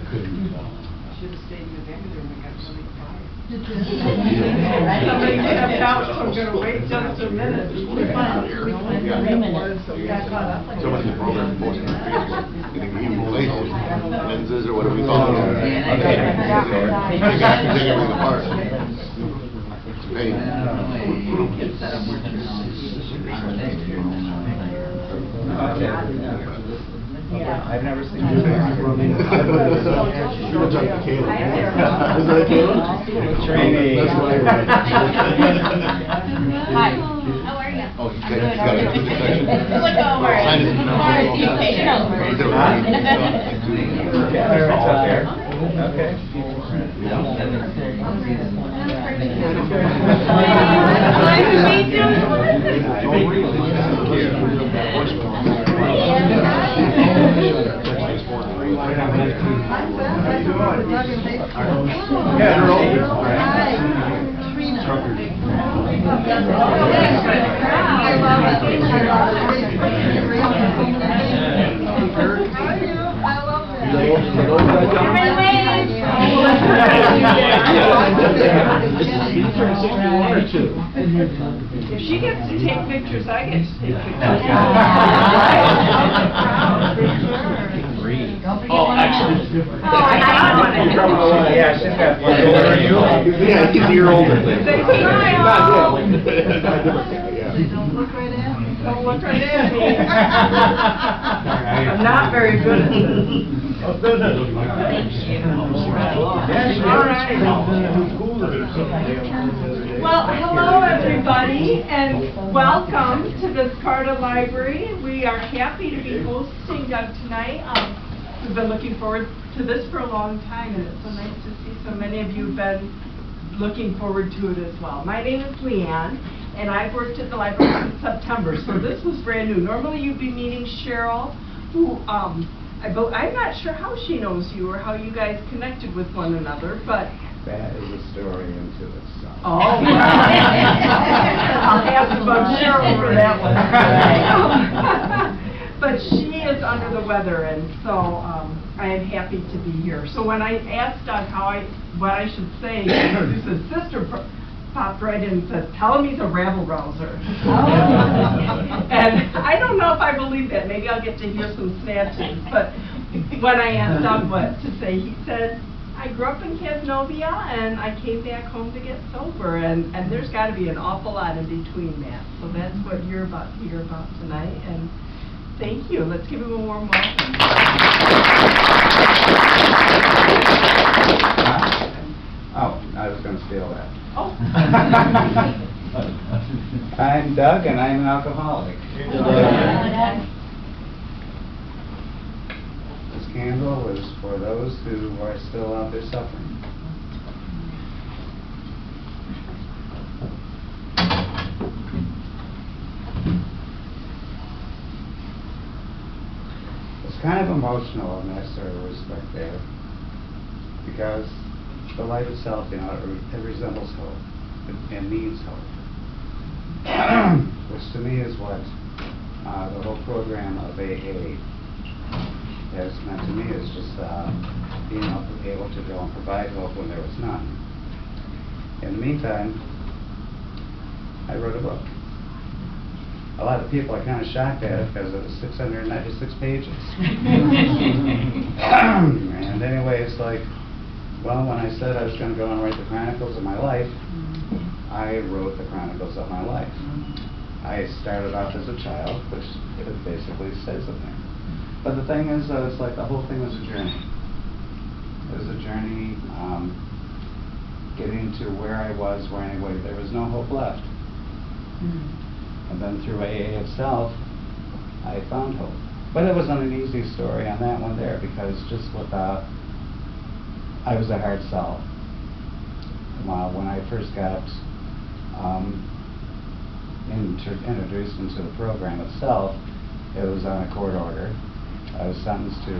Should have stayed in the ambulance and got really quiet. Somebody stepped out, so I'm going to wait just a minute. So much is wrong with most of the people. You think he replaces lenses or whatever we call them. You got to take everything apart. It's a pain. Yeah. I've never seen you. Is that Caleb? Training. That's what I read. Hi. How are you? Oh, you got it. Look over. Sign it. Okay. If she gets to take pictures, I get to take pictures. Oh, actually. Yeah, she's got one. Yeah, he's a year older. They smile. Yeah. Don't look right at me. Don't look right at me. I'm not very good at this. Thank you. All right. Well, hello everybody, and welcome to the Sparta Library. We are happy to be hosting Doug tonight. We've been looking forward to this for a long time, and it's so nice to see so many of you have been looking forward to it as well. My name is Leanne, and I've worked at the library since September, so this was brand new. Normally you'd be meeting Cheryl, who I'm not sure how she knows you or how you guys connected with one another, but That is a story into itself. oh, wow. I'll ask about Cheryl for that one. But she is under the weather, and so I am happy to be here. So when I asked Doug what I should say, his sister popped right in and said, "Tell him he's a rabble rouser." And I don't know if I believe that. Maybe I'll get to hear some snatches. But when I asked Doug what to say, he said, I grew up in Casanova, and I came back home to get sober, and there's got to be an awful lot in between that. So that's what you're about to hear about tonight, and thank you. Let's give him a warm welcome. Oh, I was going to steal that. Oh. I'm Doug, and I'm an alcoholic. This candle is for those who are still out there suffering. It's kind of emotional in that sort of respect there, because the light itself, it resembles hope. It means hope. Which to me is what the whole program of AA has meant to me, is just being able to go and provide hope when there was none. In the meantime, I wrote a book. A lot of people are kind of shocked at it because it was 696 pages. And anyway, it's like, well, when I said I was going to go and write the chronicles of my life, I wrote the chronicles of my life. I started off as a child, which it basically says it there. But the thing is, it's like the whole thing was a journey. It was a journey getting to where I was, where anyway there was no hope left. And then through AA itself, I found hope. But it wasn't an easy story on that one there, because just without, I was a hard sell. When I first got introduced into the program itself, it was on a court order. I was sentenced to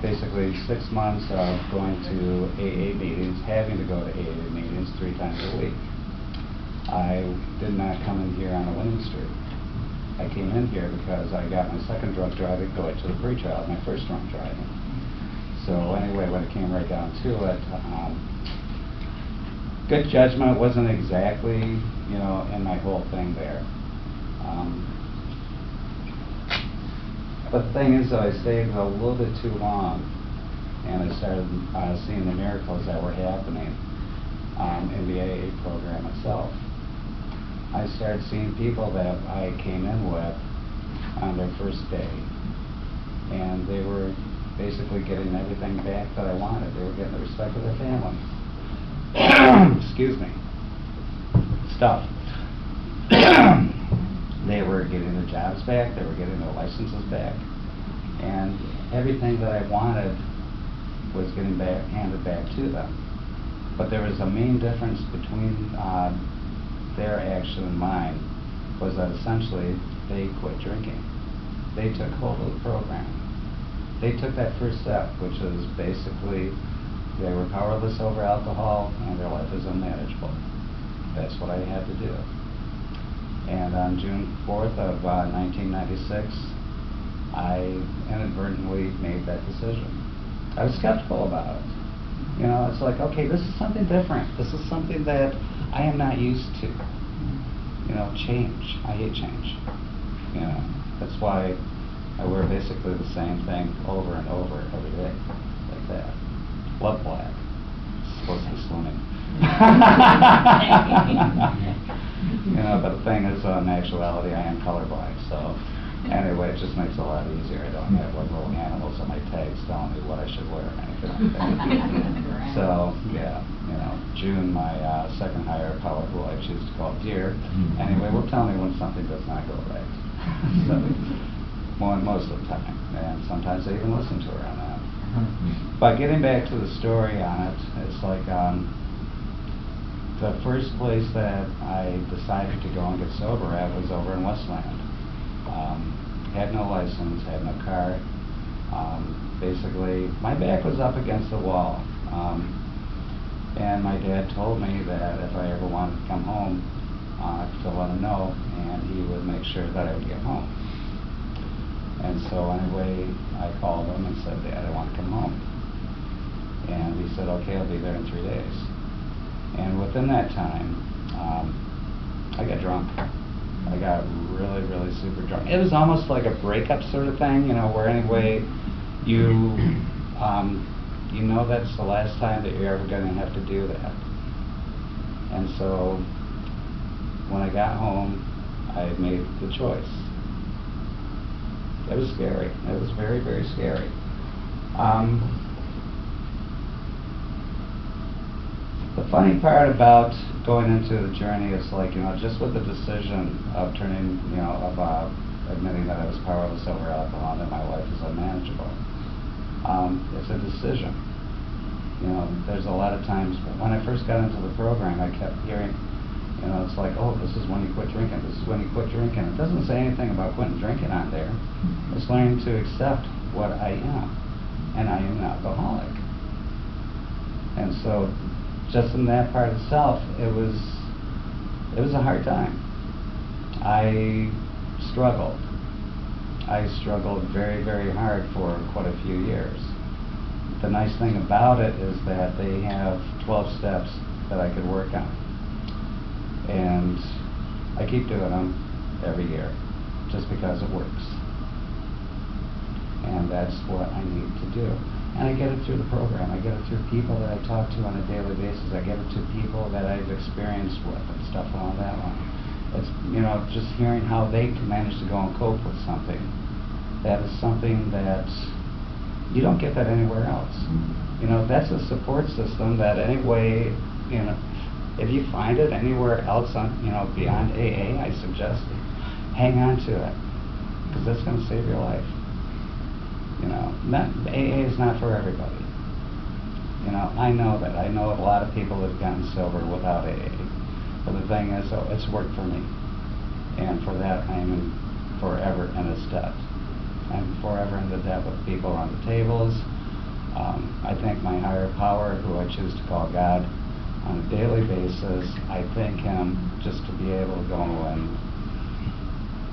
basically 6 months of going to AA meetings, having to go to AA meetings 3 times a week. I did not come in here on a winning streak. I came in here because I got my second drunk driving going to the pre-trial, my first drunk driving. So anyway, when it came right down to it, good judgment wasn't exactly, in my whole thing there. But the thing is, though, I stayed a little bit too long, and I started seeing the miracles that were happening in the AA program itself. I started seeing people that I came in with on their first day, and they were basically getting everything back that I wanted. They were getting the respect of their family. Excuse me. Stuff. They were getting their jobs back, they were getting their licenses back, and everything that I wanted was getting handed back to them. But there was a main difference between their action and mine, was that essentially they quit drinking. They took hold of the program. They took that first step, which is basically they were powerless over alcohol and their life is unmanageable. That's what I had to do. And on June 4th of 1996, I inadvertently made that decision. I was skeptical about it. It's like, okay, this is something different. This is something that I am not used to. Change. I hate change. That's why I wear basically the same thing over and over every day, like that. Love black. It's supposed to be swimming. But the thing is, in actuality, I am colorblind, so anyway, it just makes it a lot easier. I don't have like little animals on my tags telling me what I should wear or anything like that. So, yeah, June, my second higher power, who I choose to call Dear, anyway, will tell me when something does not go right. So, most of the time, and sometimes I even listen to her on that. But getting back to the story on it, it's like the first place that I decided to go and get sober at was over in Westland. Had no license, had no car. Basically, my back was up against the wall. And my dad told me that if I ever wanted to come home, to let him know, and he would make sure that I would get home. And so anyway, I called him and said, Dad, I want to come home. And he said, okay, I'll be there in 3 days. And within that time, I got drunk. I got really, really super drunk. It was almost like a breakup sort of thing, where anyway, you know that's the last time that you're ever going to have to do that. And so, when I got home, I made the choice. It was scary. It was very, very scary. The funny part about going into the journey is like, just with the decision of turning, of admitting that I was powerless over alcohol and that my life is unmanageable. It's a decision. There's a lot of times, when I first got into the program, I kept hearing, it's like, oh, this is when you quit drinking, this is when you quit drinking. It doesn't say anything about quitting drinking on there. It's learning to accept what I am, and I am an alcoholic. And so, just in that part itself, it was a hard time. I struggled. I struggled very, very hard for quite a few years. The nice thing about it is that they have 12 steps that I could work on. And I keep doing them every year, just because it works. And that's what I need to do. And I get it through the program. I get it through people that I talk to on a daily basis. I get it to people that I've experienced with and stuff along that line. It's, just hearing how they can manage to go and cope with something. That is something that you don't get that anywhere else. That's a support system that anyway, if you find it anywhere else on, beyond AA, I suggest hang on to it, because that's going to save your life. AA is not for everybody. I know that. I know a lot of people have gotten sober without AA. But the thing is, it's worked for me. And for that, I'm forever in its debt. I'm forever in the debt with people on the tables. I thank my higher power, who I choose to call God, on a daily basis. I thank him just to be able to go and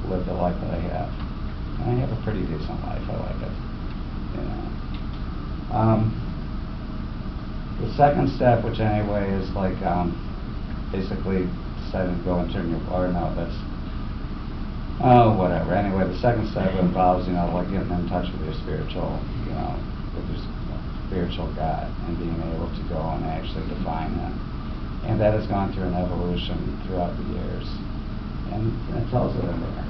live the life that I have. And I have a pretty decent life. I like it. The second step, which anyway is like basically deciding to go and turn your, or no, that's, oh, whatever. Anyway, the second step involves, like getting in touch with your spiritual, with your spiritual God and being able to go and actually define it. And that has gone through an evolution throughout the years. And it tells it in there.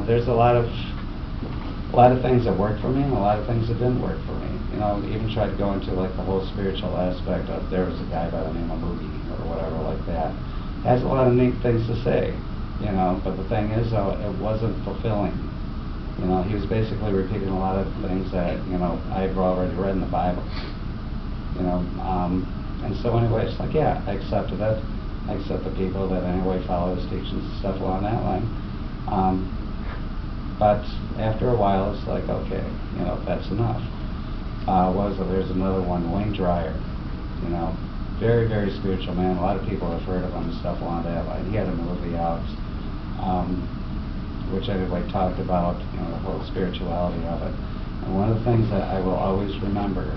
There's a lot of things that worked for me and a lot of things that didn't work for me. Even tried to go into like the whole spiritual aspect of, there was a guy by the name of Moogie or whatever like that. Has a lot of neat things to say, but the thing is though, it wasn't fulfilling. He was basically repeating a lot of things that, I've already read in the Bible. And so anyway, it's like, yeah, I accepted it. I accept the people that anyway follow his teachings and stuff along that line. But after a while, it's like, okay, that's enough. There's another one, Wayne Dyer, very, very spiritual man. A lot of people have heard of him and stuff along that line. He had a movie out, which anyway talked about, the whole spirituality of it. And one of the things that I will always remember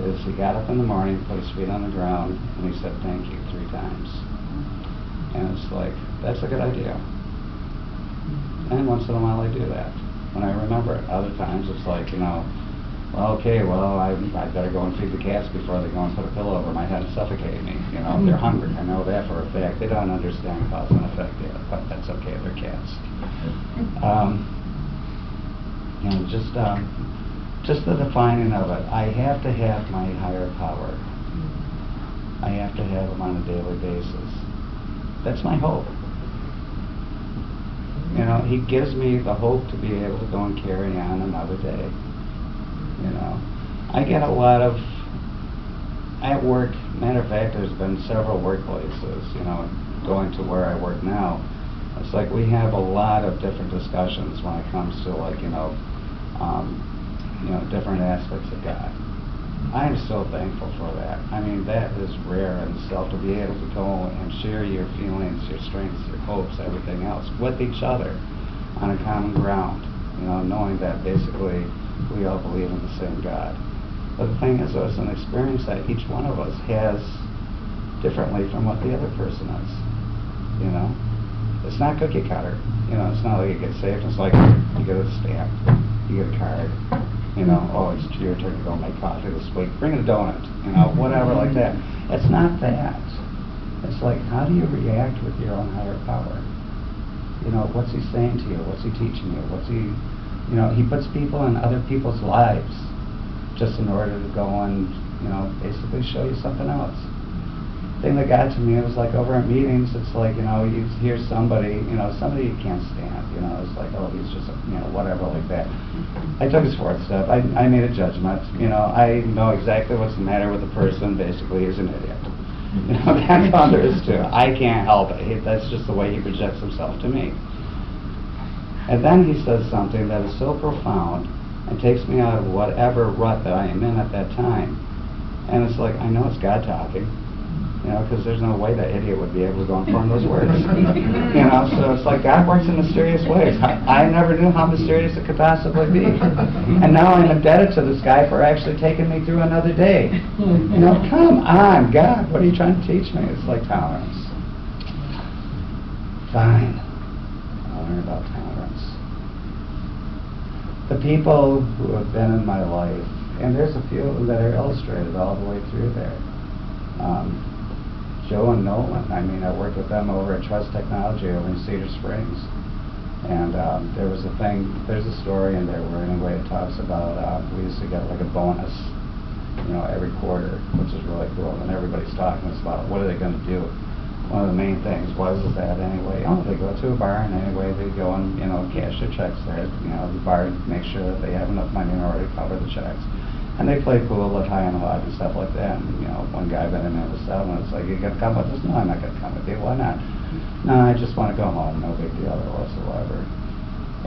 is he got up in the morning, put his feet on the ground, and he said, "Thank you," 3 times. And it's like, that's a good idea. And once in a while I do that, when I remember it. Other times it's like, I better go and feed the cats before they go and put a pillow over my head and suffocate me. They're hungry. I know that for a fact. They don't understand cause and effect yet, but that's okay, they're cats. Just the defining of it. I have to have my higher power. I have to have them on a daily basis. That's my hope. He gives me the hope to be able to go and carry on another day. I get a lot of, at work, matter of fact, there's been several workplaces, going to where I work now. It's like we have a lot of different discussions when it comes to like, different aspects of God. I am so thankful for that. I mean, that is rare in itself, to be able to go and share your feelings, your strengths, your hopes, everything else with each other on a common ground, knowing that basically we all believe in the same God. But the thing is, though, it's an experience that each one of us has differently from what the other person is. It's not cookie cutter. It's not like you get saved. It's like you get a stamp, you get a card. Oh, it's your turn to go make coffee this week. Bring a donut. Whatever like that. It's not that. It's like, how do you react with your own higher power? What's he saying to you? What's he teaching you? He puts people in other people's lives just in order to go and, basically show you something else. The thing that got to me, it was like over at meetings, it's like, you hear somebody, somebody you can't stand, it's like, oh, he's just, whatever like that. I took his 4th step. I made a judgment. I know exactly what's the matter with the person. Basically, he's an idiot. That's all there is to it. I can't help it. That's just the way he projects himself to me. And then he says something that is so profound and takes me out of whatever rut that I am in at that time. And it's like, I know it's God talking, because there's no way that idiot would be able to go and form those words. So it's like God works in mysterious ways. I never knew how mysterious it could possibly be. And now I'm indebted to this guy for actually taking me through another day. Come on, God, what are you trying to teach me? It's like tolerance. Fine. I'll learn about tolerance. The people who have been in my life, and there's a few of them that are illustrated all the way through there. Joe and Nolan, I worked with them over at Trust Technology over in Cedar Springs. And there's a story in there where anyway it talks about, we used to get like a bonus, every quarter, which is really cool. And everybody's talking about what are they going to do. One of the main things was that anyway, they go to a bar and anyway they go and, cash their checks there. The bar makes sure that they have enough money in order to cover the checks. And they play pool, look high on the log and stuff like that. And, one guy been in there with settlement. It's like, you gonna come with us? No, I'm not gonna come with you. Why not? No, I just want to go home. No big deal whatsoever.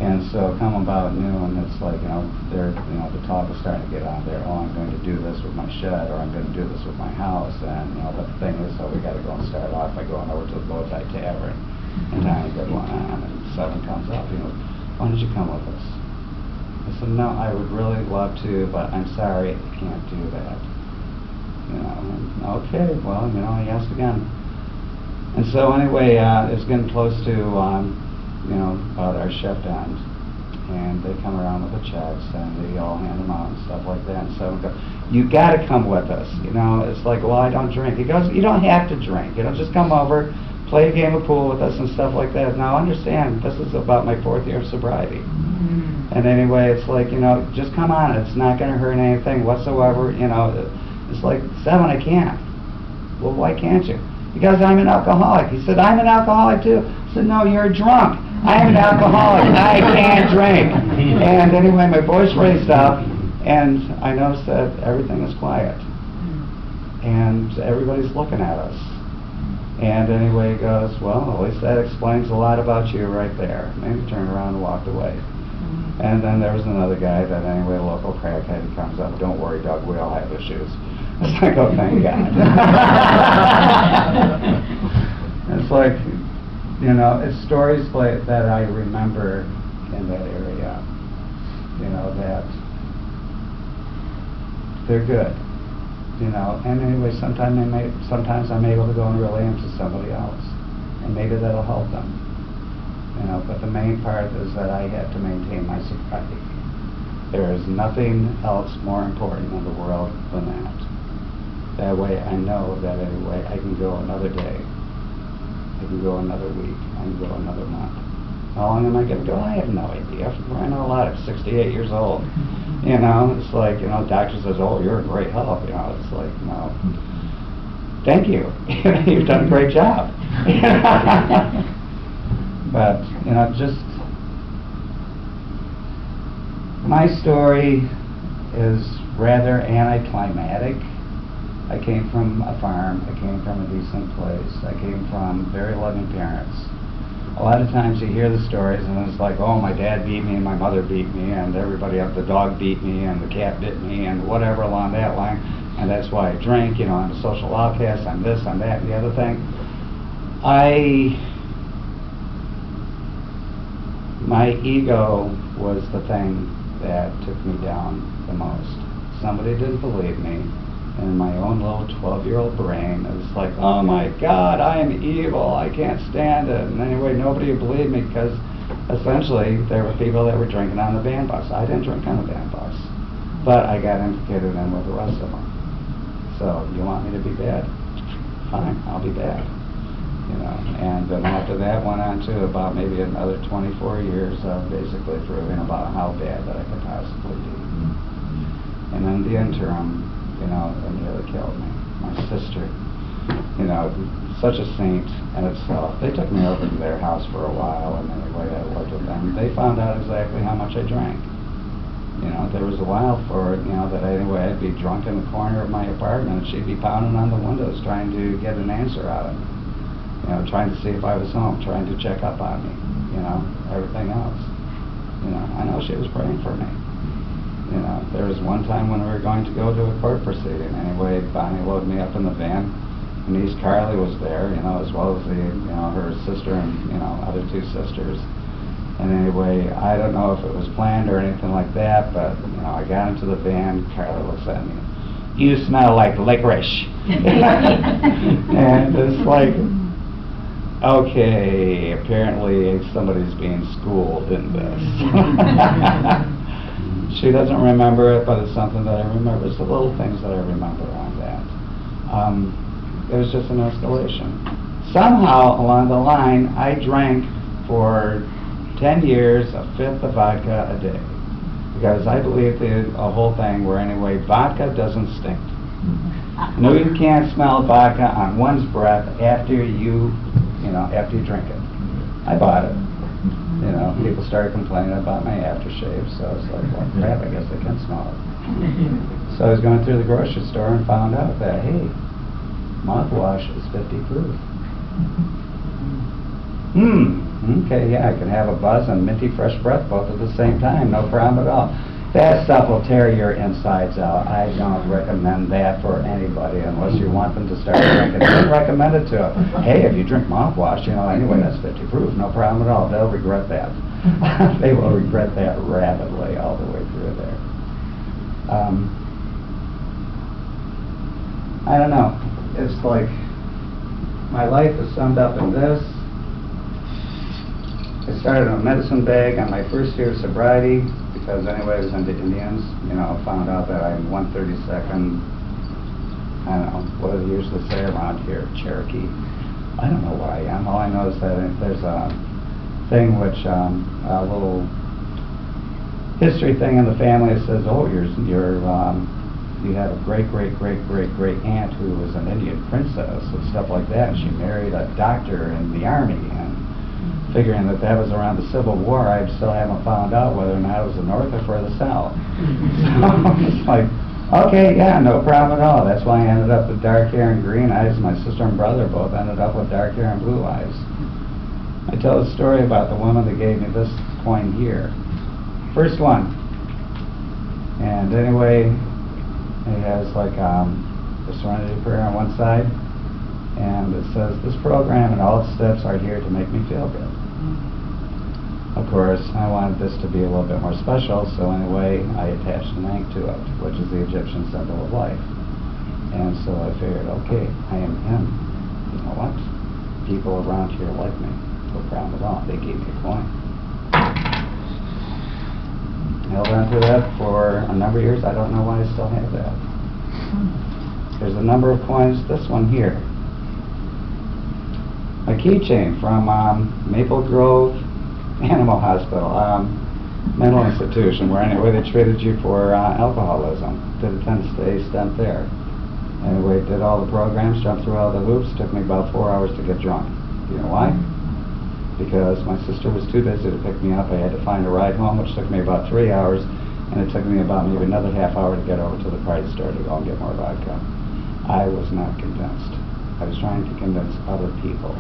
And so come about noon, it's like, they're, the talk is starting to get on there. Oh, I'm going to do this with my shed, or I'm going to do this with my house. And, but the thing is, we got to go and start off by going over to the Bowtie Tavern and trying to get one on. And 7 comes up, why did you come with us? I said, no, I would really love to, but I'm sorry, I can't do that. You know, and, okay, well, you know, I asked again. And so anyway, it was getting close to, you know, about our shift end. And they come around with the checks, and they all hand them out and stuff like that. And so we go, you got to come with us. You know, it's like, well, I don't drink. He goes, you don't have to drink. You know, just come over, play a game of pool with us and stuff like that. Now, understand, this is about my 4th year of sobriety. And anyway, it's like, you know, just come on. It's not going to hurt anything whatsoever. You know, it's like, 7, I can't. Well, why can't you? Because I'm an alcoholic. He said, I'm an alcoholic too. I said, no, you're drunk. I am an alcoholic. I can't drink. And anyway, my voice raised up, and I noticed that everything is quiet. And everybody's looking at us. And anyway, he goes, well, at least that explains a lot about you right there. And he turned around and walked away. And then there was another guy that anyway, a local crackhead, he comes up, don't worry, Doug, we all have issues. It's like, oh, thank God. It's like, you know, it's stories like that I remember in that area, you know, that they're good, you know. And anyway, sometimes I'm able to go and relay them to somebody else, and maybe that'll help them, you know. But the main part is that I had to maintain my sobriety. There is nothing else more important in the world than that. That way I know that anyway I can go another day, I can go another week, I can go another month. How long am I going to go? I have no idea. I know a lot. I'm 68 years old. You know, it's like, you know, doctor says, oh, you're in great health. You know, it's like, no, thank you. You've done a great job. But, you know, just, my story is rather anticlimactic. I came from a farm. I came from a decent place. I came from very loving parents. A lot of times you hear the stories and it's like, oh, my dad beat me and my mother beat me and everybody else, the dog beat me and the cat bit me and whatever along that line, and that's why I drink, you know, I'm a social outcast, I'm this, I'm that, and the other thing. My ego was the thing that took me down the most. Somebody didn't believe me. And in my own little 12-year-old brain, it was like, oh my God, I am evil, I can't stand it. And anyway, nobody would believe me because essentially there were people that were drinking on the band bus. I didn't drink on the band bus, but I got implicated in with the rest of them. So you want me to be bad? Fine, I'll be bad. You know, and then after that went on to about maybe another 24 years of basically proving about how bad that I could possibly be. And in the interim, you know, it nearly killed me. My sister, you know, such a saint in itself. They took me over to their house for a while, and anyway, I lived with them. They found out exactly how much I drank. You know, there was a while for it, you know, that anyway, I'd be drunk in the corner of my apartment, and she'd be pounding on the windows trying to get an answer out of me. You know, trying to see if I was home, trying to check up on me, you know, everything else. You know, I know she was praying for me. You know, there was one time when we were going to go to a court proceeding. Anyway, Bonnie loaded me up in the van. And niece Carly was there, you know, as well as the, you know, her sister and, you know, other 2 sisters. And anyway, I don't know if it was planned or anything like that, but, you know, I got into the van. Carly looks at me. You smell like licorice. And it's like, okay, apparently somebody's being schooled in this. She doesn't remember it, but it's something that I remember. It's the little things that I remember on that. It was just an escalation. Somehow, along the line, I drank for 10 years a 5th of vodka a day. Because I believe the whole thing where anyway, vodka doesn't stink. No, you can't smell vodka on one's breath after you drink it. I bought it. You know, people started complaining about my aftershave, so I was like, well, crap, I guess I can smell it. So I was going through the grocery store and found out that, hey, mouthwash is 50 proof. Okay, yeah, I can have a buzz and minty fresh breath both at the same time, no problem at all. That stuff will tear your insides out. I don't recommend that for anybody unless you want them to start drinking. I don't recommend it to them. Hey, if you drink mouthwash, you know, anyway, that's 50 proof, no problem at all. They'll regret that. They will regret that rapidly all the way through there. I don't know. It's like my life is summed up in this. I started a medicine bag on my first year of sobriety because anyway I was into Indians. You know, found out that I'm 132nd, I don't know, what do they usually say around here, Cherokee. I don't know what I am. All I know is that there's a thing which, a little history thing in the family that says, oh, you have a great aunt who was an Indian princess and stuff like that, and she married a doctor in the army, and figuring that was around the Civil War, I still haven't found out whether or not it was the North or for the South. So it's like, okay, yeah, no problem at all. That's why I ended up with dark hair and green eyes. My sister and brother both ended up with dark hair and blue eyes. I tell a story about the woman that gave me this coin here. First one. And anyway, it has like the Serenity Prayer on one side, and it says, this program and all its steps are here to make me feel good. Of course, I wanted this to be a little bit more special, so anyway, I attached an ankh to it, which is the Egyptian symbol of life. And so I figured, okay, I am him. You know what? People around here like me. No problem at all. They gave me a coin. Held on to that for a number of years. I don't know why I still have that. There's a number of coins. This one here. A keychain from Maple Grove Animal Hospital, mental institution, where anyway they treated you for alcoholism. Did a 10-day stint there. Anyway, did all the programs, jumped through all the hoops. Took me about 4 hours to get drunk. You know why? Because my sister was too busy to pick me up. I had to find a ride home, which took me about 3 hours, and it took me about maybe another half hour to get over to the party store to go and get more vodka. I was not convinced. I was trying to convince other people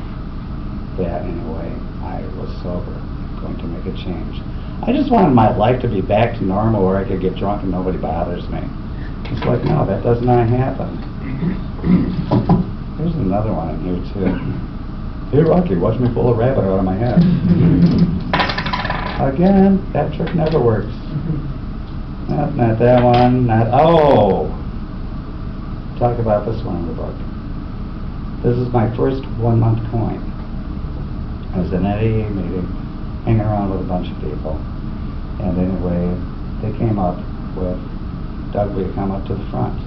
that anyway I was sober, going to make a change. I just wanted my life to be back to normal where I could get drunk and nobody bothers me. It's like, no, that does not happen. There's another one in here too. Hey Rocky, watch me pull a rabbit out of my hat. Again, that trick never works. Not that one, not, oh! Talk about this one in the book. This is my first 1-month coin. I was in an AA meeting, hanging around with a bunch of people. And anyway, they came up with, Doug, will you come up to the front?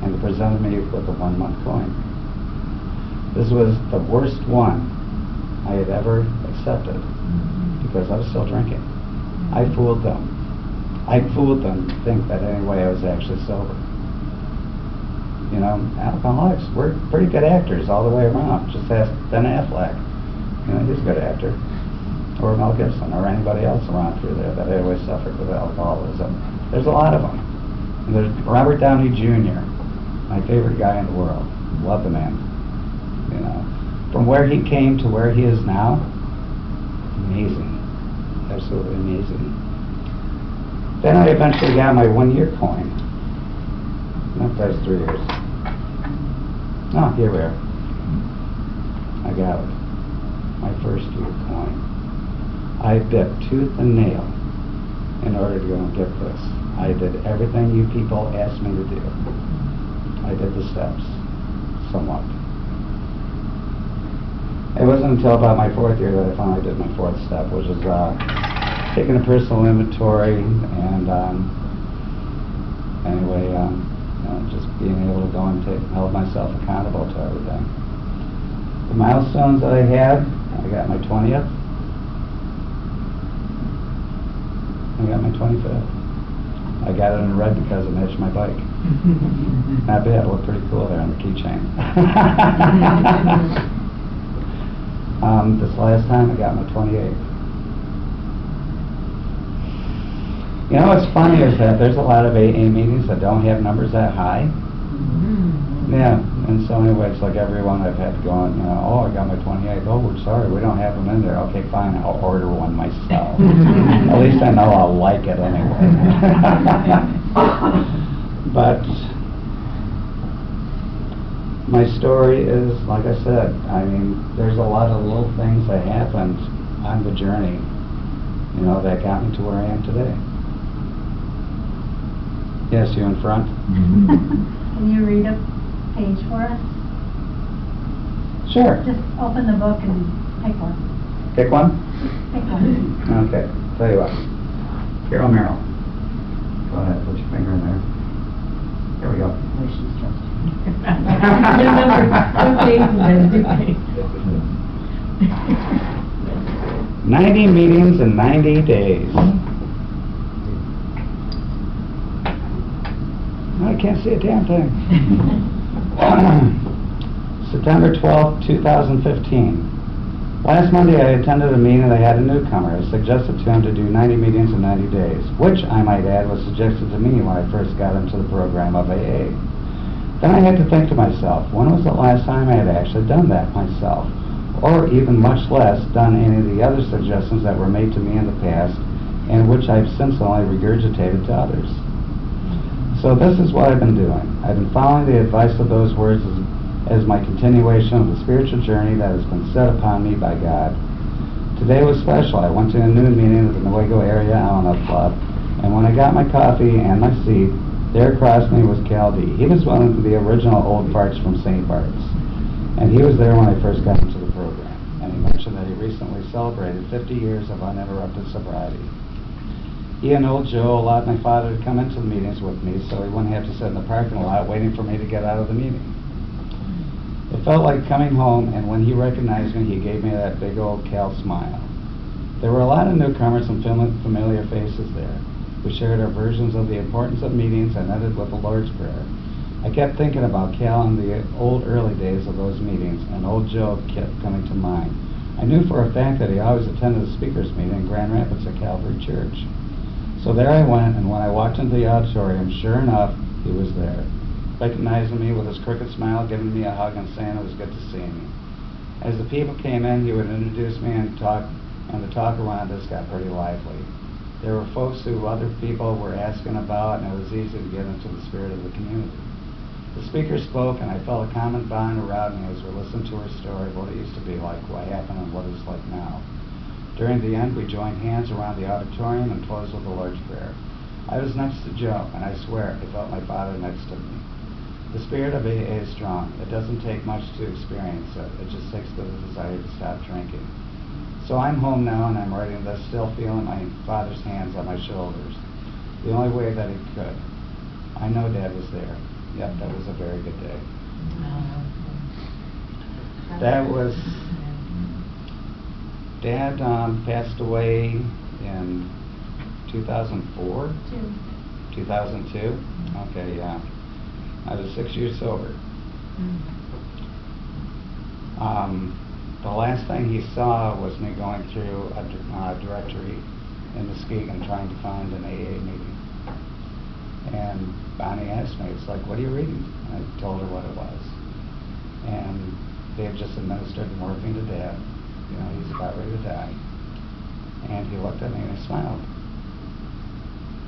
And they presented me with a 1-month coin. This was the worst one I had ever accepted because I was still drinking. I fooled them. I fooled them to think that anyway I was actually sober. You know, alcoholics, we're pretty good actors all the way around. Just ask Ben Affleck. You know, he's a good actor. Or Mel Gibson, or anybody else around through there that always suffered with alcoholism. There's a lot of them. And there's Robert Downey Jr., my favorite guy in the world. Love the man. You know, from where he came to where he is now, amazing. Absolutely amazing. Then I eventually got my 1-year coin. No, that was 3 years. Oh, here we are. I got it. My first year coin. I bit tooth and nail in order to go and get this. I did everything you people asked me to do. I did the steps, somewhat. It wasn't until about my 4th year that I finally did my 4th step, which is taking a personal inventory and anyway, you know, just being able to go and hold myself accountable to everything. The milestones that I had, I got my 20th. I got my 25th. I got it in red because it matched my bike. Not bad, it looked pretty cool there on the keychain. This last time I got my 28th. You know what's funny is that there's a lot of AA meetings that don't have numbers that high. Yeah, and so anyway, it's like everyone I've had going, you know, oh, I got my 28th. Oh, we're sorry, we don't have them in there. Okay, fine, I'll order one myself. At least I know I'll like it anyway. But my story is, like I said, I mean, there's a lot of little things that happened on the journey you know, that got me to where I am today. Yes, you in front? Can you read a page for us? Sure. Just open the book and pick one. Pick one? Pick one. Okay, tell you what. Carol Merrill. Go ahead, put your finger in there. Here we go. 90 meetings in 90 days. I can't see a damn thing. September 12th, 2015. Last Monday I attended a meeting that had a newcomer. I suggested to him to do 90 meetings in 90 days, which, I might add, was suggested to me when I first got into the program of AA. Then I had to think to myself, when was the last time I had actually done that myself? Or even much less, done any of the other suggestions that were made to me in the past, and which I've since only regurgitated to others. So this is what I've been doing. I've been following the advice of those words as my continuation of the spiritual journey that has been set upon me by God. Today was special. I went to a noon meeting at the Nuevo Area Alana Club, and when I got my coffee and my seat, there across me was Cal D. He was one of the original old farts from St. Bart's, and he was there when I first got into the program, and he mentioned that he recently celebrated 50 years of uninterrupted sobriety. He and old Joe allowed my father to come into the meetings with me so he wouldn't have to sit in the parking lot waiting for me to get out of the meeting. It felt like coming home, and when he recognized me, he gave me that big old Cal smile. There were a lot of newcomers and familiar faces there. We shared our versions of the importance of meetings and ended with the Lord's Prayer. I kept thinking about Cal in the old early days of those meetings, and old Joe kept coming to mind. I knew for a fact that he always attended the speakers meeting in Grand Rapids at Calvary Church. So there I went, and when I walked into the auditorium, sure enough, he was there, recognizing me with his crooked smile, giving me a hug and saying it was good to see me. As the people came in, he would introduce me and the talk around us got pretty lively. There were folks who other people were asking about, and it was easy to get into the spirit of the community. The speaker spoke, and I felt a common bond around me as we listened to her story of what it used to be like, what happened, and what it's like now. During the end, we joined hands around the auditorium and closed with the Lord's Prayer. I was next to Joe, and I swear I felt my father next to me. The spirit of AA is strong. It doesn't take much to experience it. It just takes the desire to stop drinking. So I'm home now, and I'm writing this, still feeling my father's hands on my shoulders. The only way that he could. I know Dad was there. Yep, that was a very good day. That was... Dad passed away in 2004? 2002? Okay, yeah. I was 6 years sober. The last thing he saw was me going through a directory in Muskegon trying to find an AA meeting. And Bonnie asked me, it's like, what are you reading? And I told her what it was. And they had just administered morphine to Dad. You know, he's about ready to die. And he looked at me and he smiled.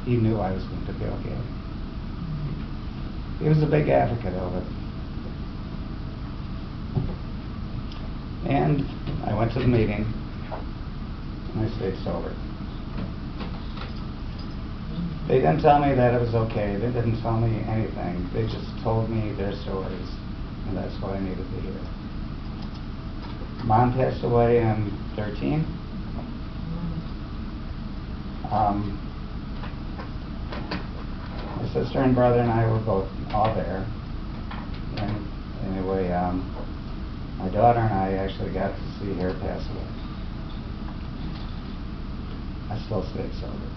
He knew I was going to be okay. He was a big advocate of it. And I went to the meeting, and I stayed sober. They didn't tell me that it was okay. They didn't tell me anything. They just told me their stories, and that's what I needed to hear. Mom passed away in 13. My sister and brother and I were both all there. And anyway, my daughter and I actually got to see her pass away. I still stayed sober.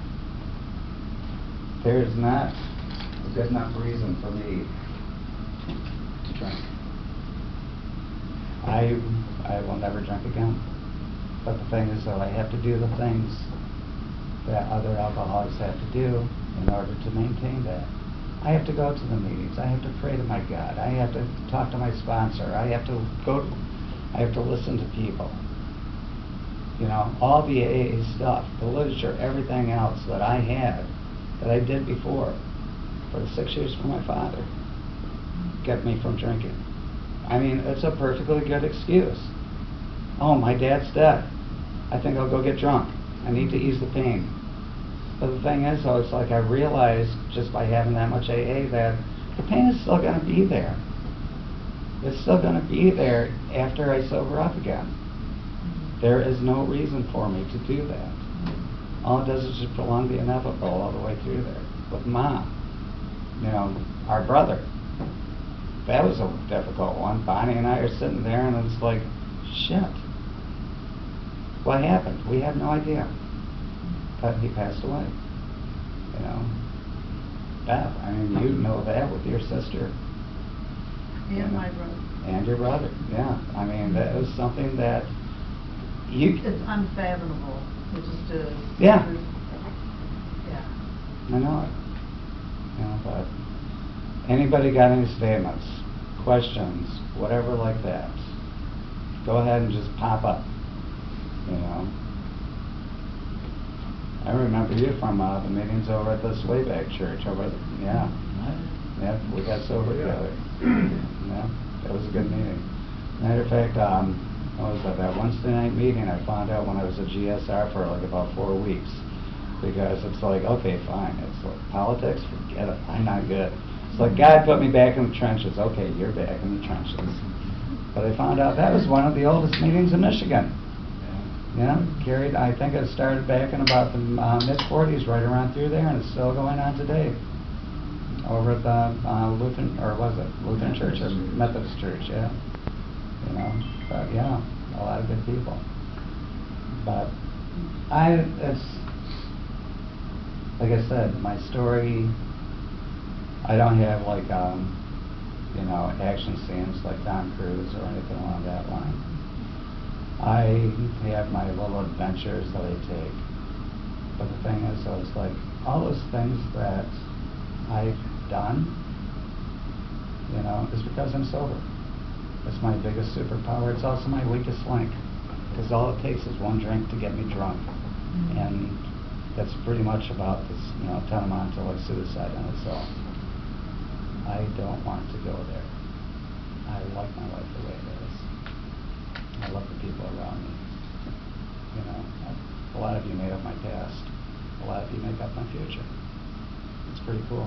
There's not a good enough reason for me to drink. I will never drink again. But the thing is, though, I have to do the things that other alcoholics have to do in order to maintain that. I have to go to the meetings. I have to pray to my God. I have to talk to my sponsor. I have to listen to people. You know, all the AA stuff, the literature, everything else that I had, that I did before, for the 6 years for my father, kept me from drinking. I mean, it's a perfectly good excuse. Oh, my dad's dead. I think I'll go get drunk. I need to ease the pain. But the thing is, though, it's like I realized just by having that much AA that the pain is still going to be there. It's still going to be there after I sober up again. There is no reason for me to do that. All it does is just prolong the inevitable all the way through there. With Mom, you know, our brother, that was a difficult one. Bonnie and I are sitting there and it's like, shit. What happened? We have no idea. But he passed away. You know. Beth, I mean, you know that with your sister. And my brother. And your brother, yeah. I mean, that was something that you... It's unfathomable. It just is. Yeah. Yeah. I know it. You know, but anybody got any statements, questions, whatever like that, go ahead and just pop up, you know. I remember you from the meetings over at the Swayback Church over there. Yeah. Yeah, we got sober together. Yeah, that was a good meeting. Matter of fact, what was that Wednesday night meeting I found out when I was a GSR for like about 4 weeks. Because it's like, okay, fine. It's like politics, forget it. I'm not good. It's like, God put me back in the trenches. Okay, you're back in the trenches. But I found out that was one of the oldest meetings in Michigan. Yeah, carried, I think it started back in about the mid-40s, right around through there, and it's still going on today. Over at the Lutheran, or was it Lutheran Church or Methodist Church, yeah. You know, but yeah, a lot of good people. But it's, like I said, my story, I don't have like, you know, action scenes like Tom Cruise or anything along that line. I have my little adventures that I take. But the thing is, so it's like, all those things that I've done, you know, is because I'm sober. It's my biggest superpower. It's also my weakest link. Because all it takes is one drink to get me drunk. And that's pretty much about this, you know, tantamount to like suicide in itself. I don't want to go there. I like my life the way it is. I love the people around me. You know, a lot of you made up my past. A lot of you make up my future. It's pretty cool.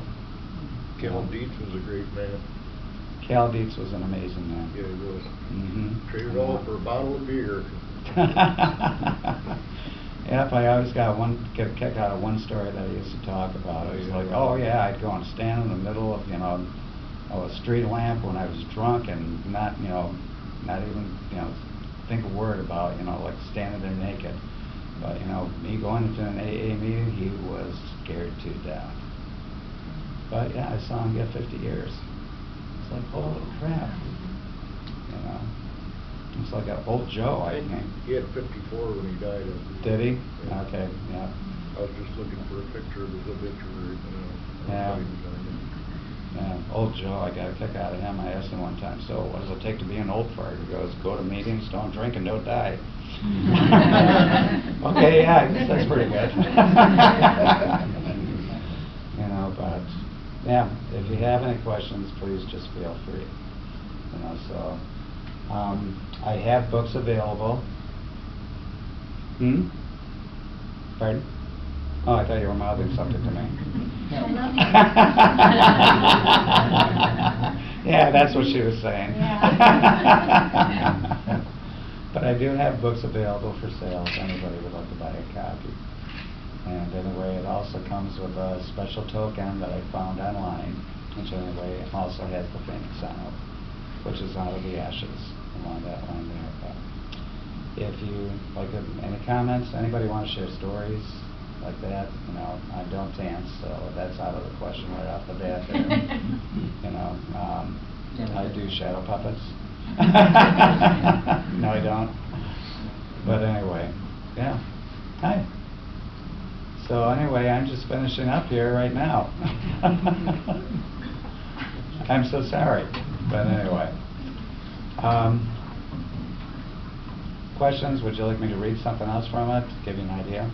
Cal Dietz was a great man. Cal Dietz was an amazing man. Yeah, he was. Mm-hmm. Traded all for a bottle of beer. Yep, I always get a kick out of one story that I used to talk about. It was like, oh yeah, I'd go and stand in the middle of, you know, a street lamp when I was drunk and not, you know, not even, you know, think a word about, you know, like standing there naked. But, you know, me going into an AA meeting, he was scared to death. But yeah, I saw him get 50 years. It's like, holy crap. You know, it's like an old Joe, I think. He had 54 when he died. Did he? Yeah. Okay, yeah. I was just looking for a picture of his obituary. Yeah. Yeah, old Joe, I got a kick out of him. I asked him one time, so what does it take to be an old fart? He goes, go to meetings, don't drink, and don't die. Okay, yeah, I guess that's pretty good. You know, but, yeah, if you have any questions, please just feel free. You know, so, I have books available. Pardon? Oh, I thought you were mouthing something to me. Yeah, that's what she was saying. But I do have books available for sale if anybody would like to buy a copy. And anyway, it also comes with a special token that I found online, which anyway also has the Phoenix on it, which is out of the ashes along that line there. But if you like any comments, anybody want to share stories like that, you know, I don't dance, so that's out of the question right off the bat there. You know, I do shadow puppets. No, I don't. But anyway, yeah. Hi. So anyway, I'm just finishing up here right now. I'm so sorry. But anyway. Questions? Would you like me to read something else from it to give you an idea?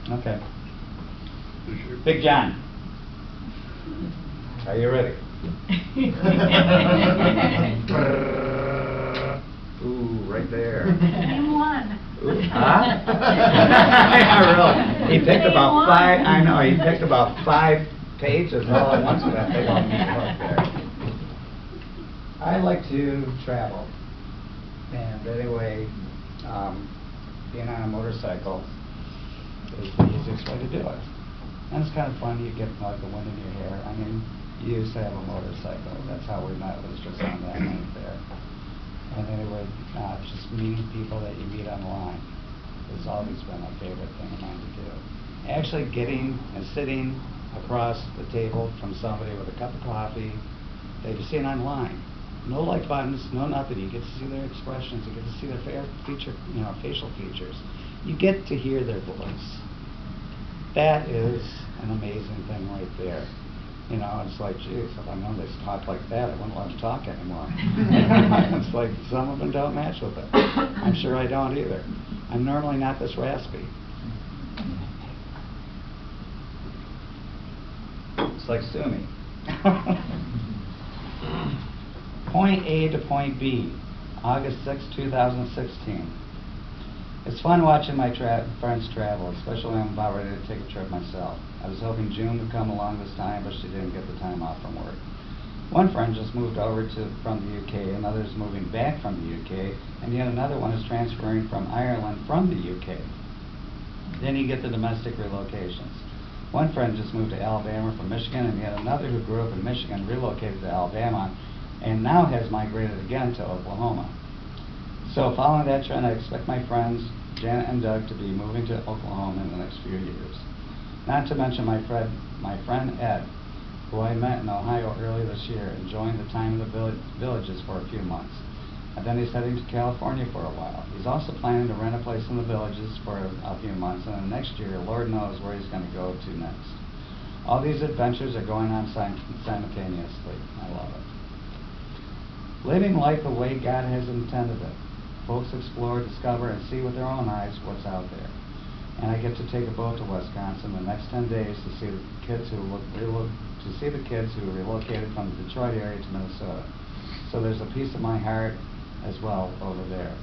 Okay. Big John, are you ready? Ooh, right there. Name one. Ooh. Huh? Yeah, really. He picked about five, I know, he picked about 5 pages all at once with that big old meat hook there. I like to travel. And anyway, being on a motorcycle is the easiest way to do it. And it's kind of fun, you get like the wind in your hair. I mean, you used to have a motorcycle. That's how we met, was just on that night there. And anyway, just meeting people that you meet online has always been a favorite thing of mine to do. Actually getting and sitting across the table from somebody with a cup of coffee that you've seen online. No like buttons, no nothing. You get to see their expressions. You get to see their facial features. You get to hear their voice. That is an amazing thing right there. You know, it's like, geez, if I know they talk like that, I wouldn't let them talk anymore. It's like some of them don't match with it. I'm sure I don't either. I'm normally not this raspy. It's like sue me. Point A to point B, August 6, 2016. It's fun watching my friends travel, especially when I'm about ready to take a trip myself. I was hoping June would come along this time, but she didn't get the time off from work. One friend just moved over from the UK, another is moving back from the UK, and yet another one is transferring from Ireland from the UK. Then you get the domestic relocations. One friend just moved to Alabama from Michigan, and yet another who grew up in Michigan relocated to Alabama and now has migrated again to Oklahoma. So following that trend, I expect my friends, Janet and Doug, to be moving to Oklahoma in the next few years. Not to mention my friend Ed, who I met in Ohio earlier this year, enjoying the time in the villages for a few months. And then he's heading to California for a while. He's also planning to rent a place in the villages for a few months, and then next year, Lord knows where he's going to go to next. All these adventures are going on simultaneously. I love it. Living life the way God has intended it. Folks explore, discover, and see with their own eyes what's out there. And I get to take a boat to Wisconsin the next 10 days to see the kids who relocated from the Detroit area to Minnesota. So there's a piece of my heart as well over there.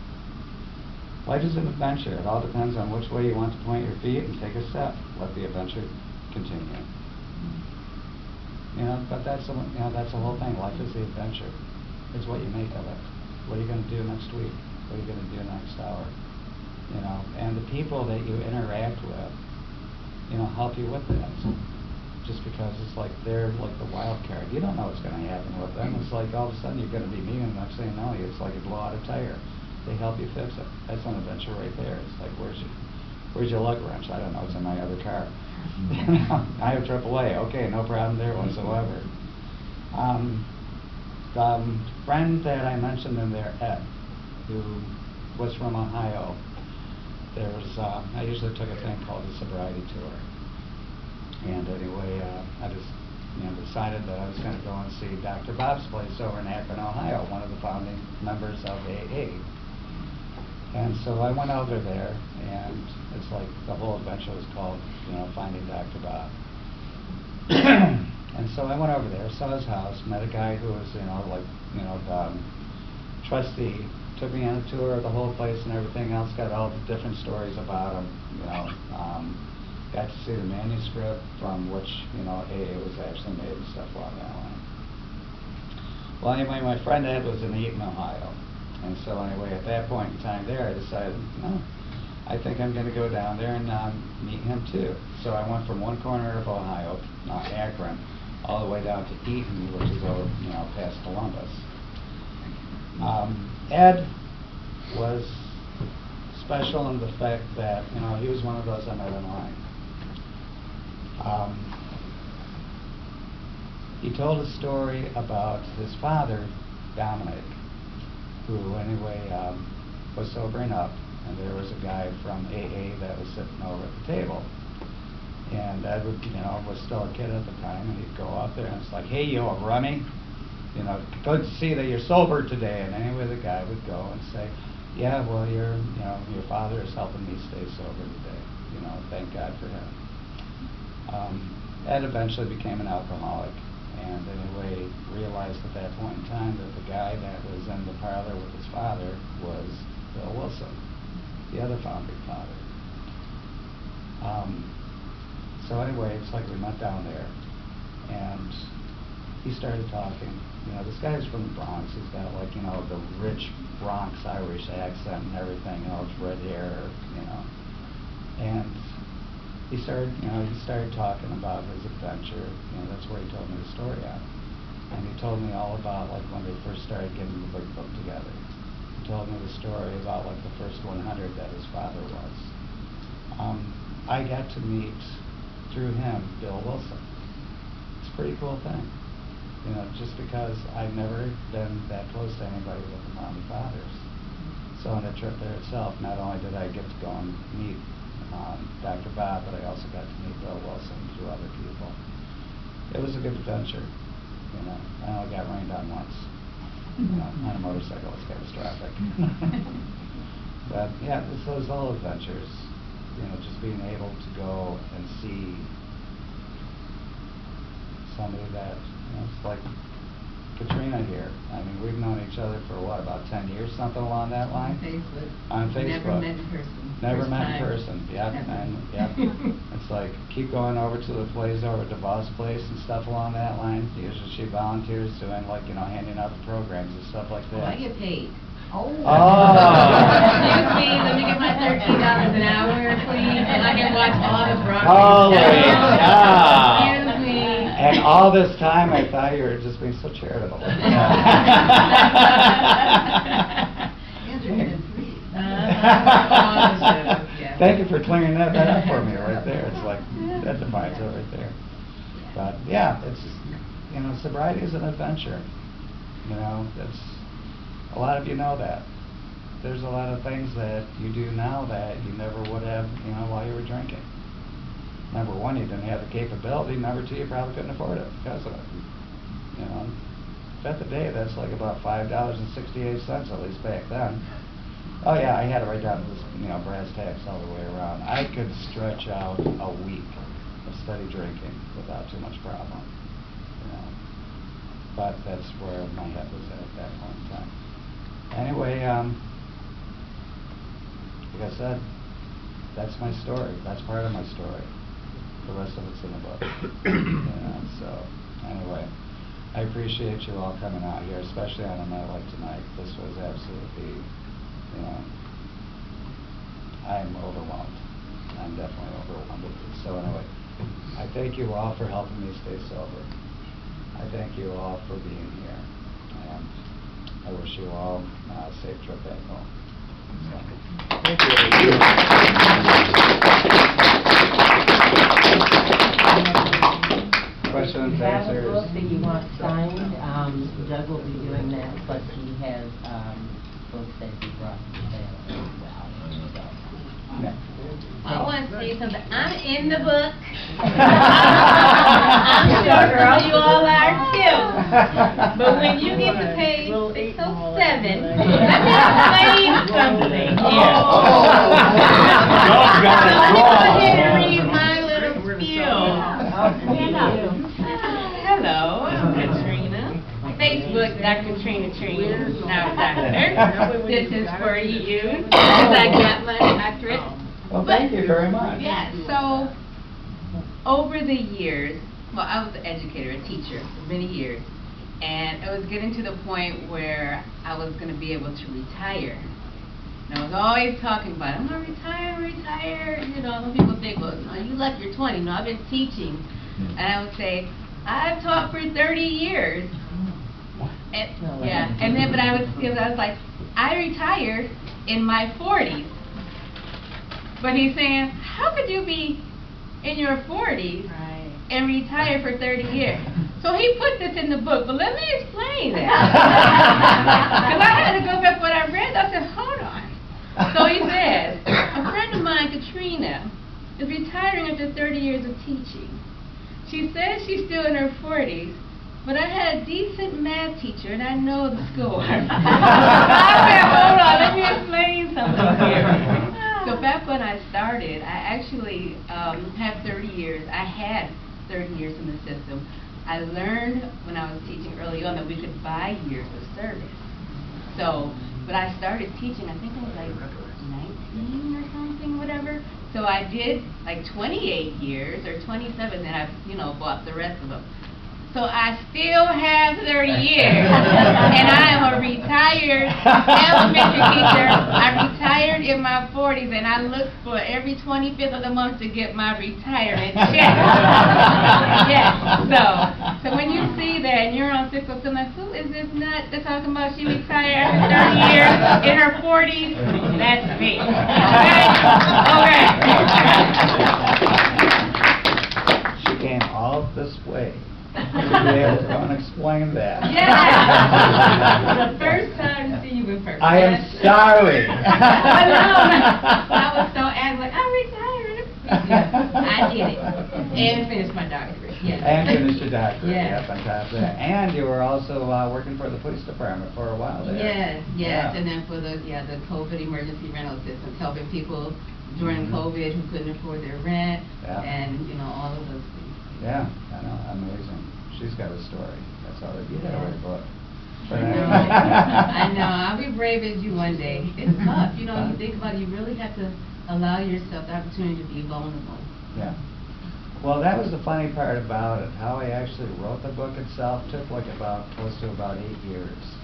Life is an adventure. It all depends on which way you want to point your feet and take a step. Let the adventure continue. You know, but that's the whole thing. Life is the adventure. It's what you make of it. What are you going to do next week? What are you going to do next hour? You know, and the people that you interact with, you know, help you with that. Just because it's like they're like the wild card. You don't know what's going to happen with them. It's like all of a sudden you're going to be meeting them. Next thing you know, it's like you blow out a tire. They help you fix it. That's an adventure right there. It's like, where's your lug wrench? I don't know. It's in my other car. I have AAA. Okay, no problem there whatsoever. The friend that I mentioned in there, Ed, who was from Ohio, I usually took a thing called the sobriety tour. And anyway, I just decided that I was going to go and see Dr. Bob's place over in Akron, Ohio, one of the founding members of AA. And so I went over there, and it's like the whole adventure was called, Finding Dr. Bob. And so I went over there, saw his house, met a guy who was, trustee, took me on a tour of the whole place and everything else, got all the different stories about him, got to see the manuscript from which, AA was actually made and stuff along that line. Well, anyway, my friend Ed was in Eaton, Ohio. And so anyway, at that point in time there, I decided, I think I'm going to go down there and meet him too. So I went from one corner of Ohio, Akron, all the way down to Eaton, which is over, past Columbus. Ed was special in the fact that, he was one of those I met online. He told a story about his father, Dominic, who anyway was sobering up, and there was a guy from AA that was sitting over at the table. And Ed would, was still a kid at the time, and he'd go out there and it's like, hey, yo, Rummy, good to see that you're sober today. And anyway, the guy would go and say, yeah, well, your father is helping me stay sober today. Thank God for him. Ed eventually became an alcoholic, and anyway, realized at that point in time that the guy that was in the parlor with his father was Bill Wilson, the other founding father. So anyway, it's like we went down there, and he started talking. You know, this guy's from the Bronx. He's got like, you know, the rich Bronx Irish accent and everything. You know, it's red hair. You know, and he started talking about his adventure. You know, that's where he told me the story at. And he told me all about like when they first started getting the big book together. He told me the story about like the first 100 that his father was. I got to meet, through him, Bill Wilson. It's a pretty cool thing. You know, just because I've never been that close to anybody with the Founding Fathers. So on the trip there itself, not only did I get to go and meet Dr. Bob, but I also got to meet Bill Wilson and 2 other people. It was a good adventure. You know, I only got rained on once. You know, on a motorcycle, it's catastrophic. But yeah, it's those little adventures. You know, just being able to go and see somebody that, you know, it's like Katrina here. I mean, we've known each other for what, about 10 years, something along that line? Facebook. On Facebook. Never met in person. Never First met in time. person. Yep. Never. And yep. It's like keep going over to the place over to Boss Place and stuff along that line. Usually she volunteers doing like, you know, handing out the programs and stuff like that. Oh, I get paid. Oh. Excuse me, let me get my $13 an hour, please, and I can watch all the Broadway Holy shows. cow. Excuse me. And all this time I thought you were just being so charitable. Thank you for clearing that up for me right there. It's like, that defines it right there. But yeah, it's, you know, sobriety is an adventure. You know, it's, a lot of you know that. There's a lot of things that you do now that you never would have, you know, while you were drinking. Number one, you didn't have the capability. Number two, you probably couldn't afford it because of it. You know, at the day, that's like about $5.68, at least back then. Oh yeah, I had it right down to this, you know, brass tacks all the way around. I could stretch out a week of steady drinking without too much problem. You know, but that's where my head was at that point in time. Anyway, like I said, that's my story. That's part of my story. The rest of it's in the book. So anyway, I appreciate you all coming out here, especially on a night like tonight. This was absolutely, you know, I'm overwhelmed. I'm definitely overwhelmed with this. So anyway, I thank you all for helping me stay sober. I thank you all for being here. And I wish you all a safe trip back home. So, Thank you. questions, If you have a answers? book that you want signed, Doug will be doing that, but he has books that he brought to sale as well. Yeah. I want to say something. I'm in the book. I'm sure girl, you all are too. But when you get to page 607, let me explain something here. Let me go ahead and read my little spiel. Hello, I'm Katrina. Facebook, Dr. Trina Trina, now Doctor. This is for you, as I got my doctorate. Well, thank you very much. Yeah, so over the years, well, I was an educator, a teacher for many years, and I was getting to the point where I was going to be able to retire. And I was always talking about, I'm going to retire. You know, some people think, well, no, you left, you're 20. No, I've been teaching. And I would say, I've taught for 30 years. And, yeah, and then, but I was like, I retired in my 40s. But he's saying, how could you be in your 40s and retire for 30 years? So he put this in the book, but let me explain that. Because I had to go back what I read. I said, hold on. So he says, a friend of mine, Katrina, is retiring after 30 years of teaching. She says she's still in her 40s, but I had a decent math teacher, and I know the score. I said, hold on, let me explain something here. So back when I started, I actually had 30 years. I had 30 years in the system. I learned when I was teaching early on that we could buy years of service. So but I started teaching, I think I was like 19 or something, whatever. So I did like 28 years or 27, then I, bought the rest of them. So I still have 30 years, and I am a retired elementary teacher. I retired in my 40s, and I look for every 25th of the month to get my retirement check. Yeah. So when you see that and you're on 607, like, who is this nut that's talking about she retired after 30 years in her 40s? That's me. Okay. She came all this way to be able to come and explain that. Yeah. The first time to see you in person. I am sorry. I was so angry, like, I'm retired. I did it. And finished my doctorate. Yes. And finished your doctorate, Yes. yep, on top of that. And you were also working for the police department for a while there. Yes, Yeah. and then for the COVID emergency rental assistance, helping people during COVID who couldn't afford their rent, Yeah. and, all of those things. Yeah, I know, amazing. She's got a story. That's all right. You gotta write a book. But I know. I'll be brave as you one day. It's tough, you think about it, you really have to allow yourself the opportunity to be vulnerable. Yeah. Well, that was the funny part about it. How I actually wrote the book itself took like close to about 8 years.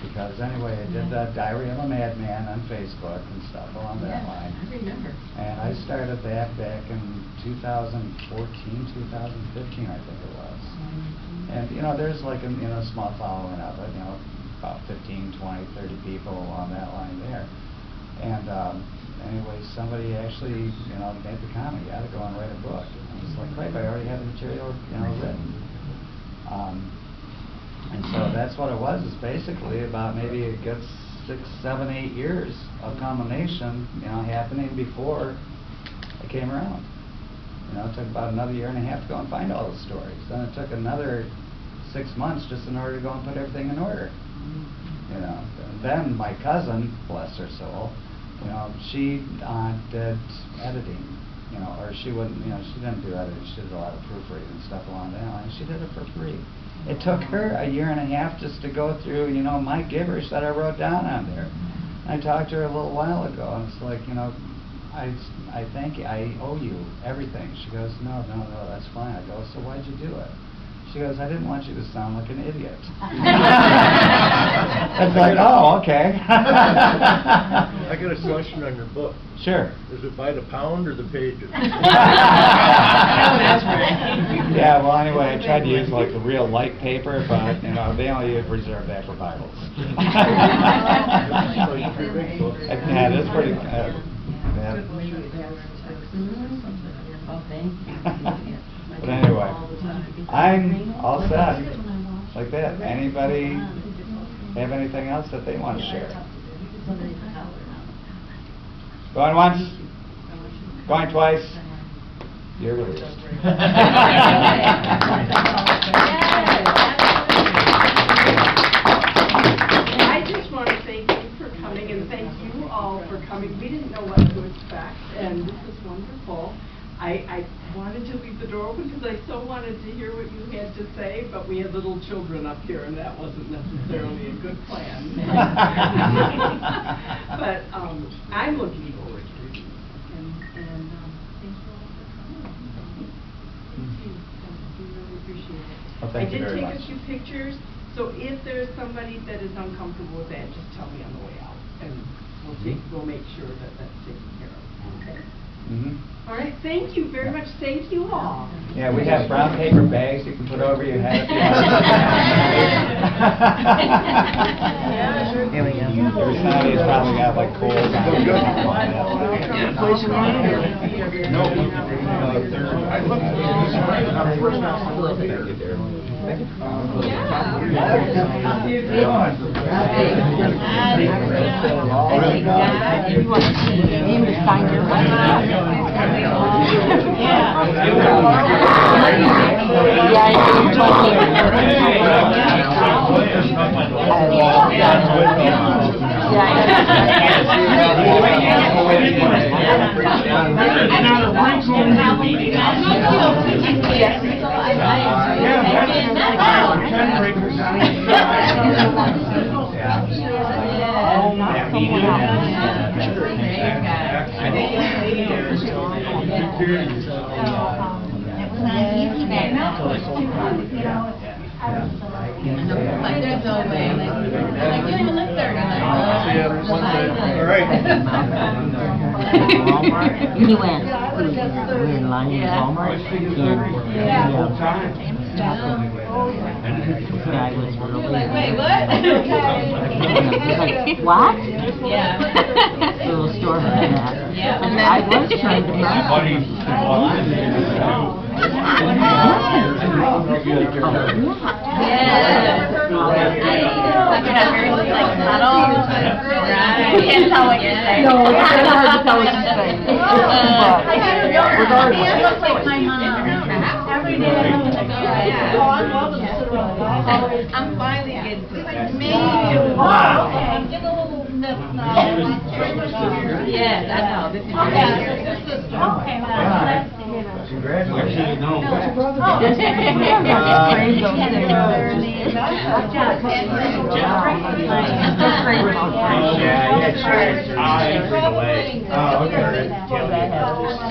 Because anyway, I did the Diary of a Madman on Facebook and stuff along that line. I remember. And I started that back in 2014, 2015, I think it was. And, there's like a, small following of it, about 15, 20, 30 people on that line there. And anyway, somebody actually, made the comment, you gotta go and write a book. And I was like, great, I already have the material, written. And so that's what it was. It's basically about maybe a good 6, 7, 8 years of combination, happening before I came around. It took about another year and a half to go and find all the stories. Then it took another 6 months just in order to go and put everything in order. And then my cousin, bless her soul, she did editing. Or she wouldn't, she didn't do editing. She did a lot of proofreading and stuff along that line. She did it for free. It took her a year and a half just to go through, my gibberish that I wrote down on there. I talked to her a little while ago, and it's like, I thank you, I owe you everything. She goes, no, that's fine. I go, so why'd you do it? She goes, I didn't want you to sound like an idiot. It's like, oh, okay. I got a question on your book. Sure. Is it by the pound or the pages? Yeah, well, anyway, I tried to use like the real light paper, but, they only reserve that for Bibles. Yeah, it is pretty, yeah. But anyway, I'm all set, like that. Anybody have anything else that they want to share? Going once? Going twice? You're released. I just want to thank you for coming, and thank you all for coming. We didn't know what to expect, and this is wonderful. I wanted to leave the door open because I so wanted to hear what you had to say, but we had little children up here, and that wasn't necessarily a good plan. But I'm looking forward to reading it, and thank you all for coming. Thank you. We really appreciate it. Well, thank you very much. I did take a few pictures, so if there's somebody that is uncomfortable with that, just tell me on the way out, and we'll make sure that that's taken care of. Okay. Mm-hmm. All right, thank you very much. Thank you all. Yeah, we have brown paper bags you can put over your head if you want. Here we go. Every Saturday it's probably got like coals on it. No. I looked at this right now. Thank you, dear. easy back then. Like, there's no way, like, you don't even look 30, like, All right. He went, we were in line in Walmart, and the guy was really. wait, what? He's like, what? Yeah. Little store and that. Yeah. And I was trying to. Right. Can't tell what you're saying. No, it's hard to tell what you're saying. It looks like my mom. Every day I look at the I'm finally getting to it. Wow. I'm getting a little nip now. Yes, I know, this is. Okay, well, that's, Congratulations. Oh, okay.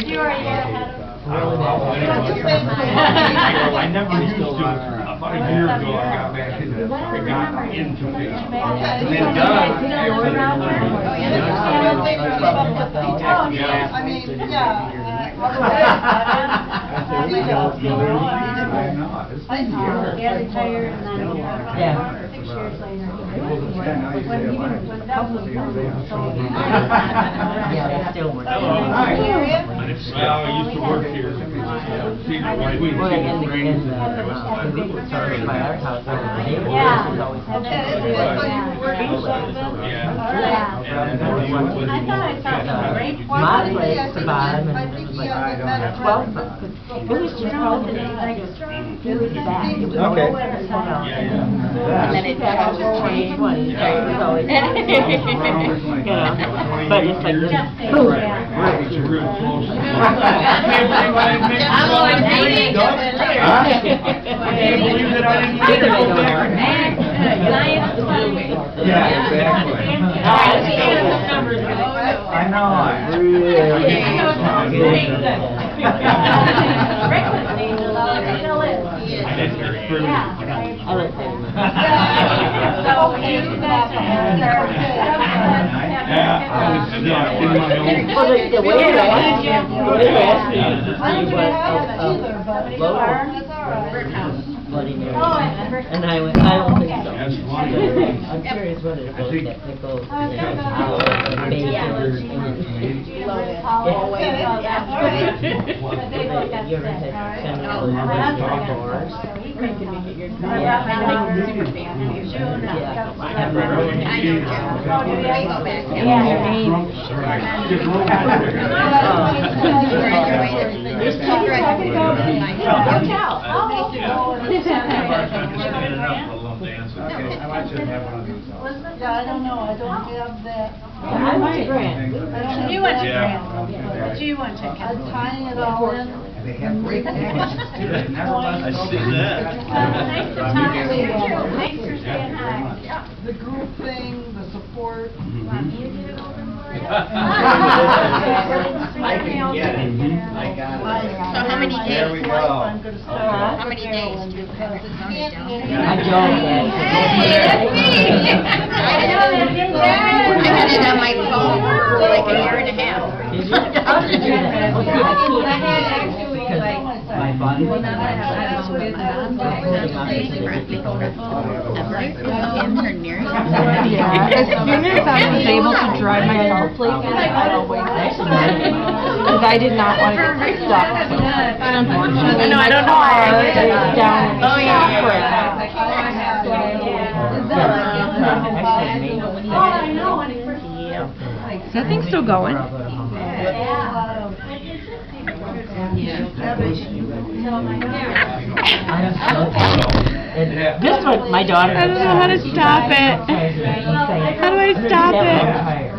You are ahead of I never used to. About a year ago, I got back into it. I got into it. And then done. Yeah, retired and then, 6 years later. Yeah, they still work. Well, I used to work here. Between Well, Cedar in Springs the, we were started by our house, the neighborhood Yeah. was always. Yeah. I thought I saw some great My place, the bottom, and it was like 12 bucks. It was just all the like, it was back. It was Okay. always, Yeah, yeah. and then it changed 20, so it was always, you know, but it's like this, boom. It's real close. I'm going dating. Huh? Can't believe that I didn't get it over there. Yeah, exactly. I know, I really. I didn't hear it. I like that. Yeah, I was in my own. Well, the way they asked me to see what, local, Bloody Mary. And I went, I don't think so. That's funny. I'm curious what it was, that pickles and bacon and. You ever had Senator Bars? I might just have one of these. Yeah, I don't know, I don't have that. I went to Grand. You went to Yeah. Grand, but you went to I'm tying it all in. And they have great packages too. They never left I see over. that. Thanks for talking to you. Thanks for staying high. The group thing, the support. Want me to get it over for you? I can get it. I got it. So how many days? There we go. I'm gonna start. How many days? I don't. Hey, that's me. I had it on my phone for like a year and a half. Did you? How did you do that? Oh, see, I can't. Because my body was not. In her near. Yeah, as soon as I was able to drive myself places, I always because I did not want to get stuck. And unfortunately, No, I don't know my why I car did is that. down in Oh, yeah. Oh, I know, when it first. Is that thing still going? This one, my daughter. I don't know how to stop it. How do I stop it?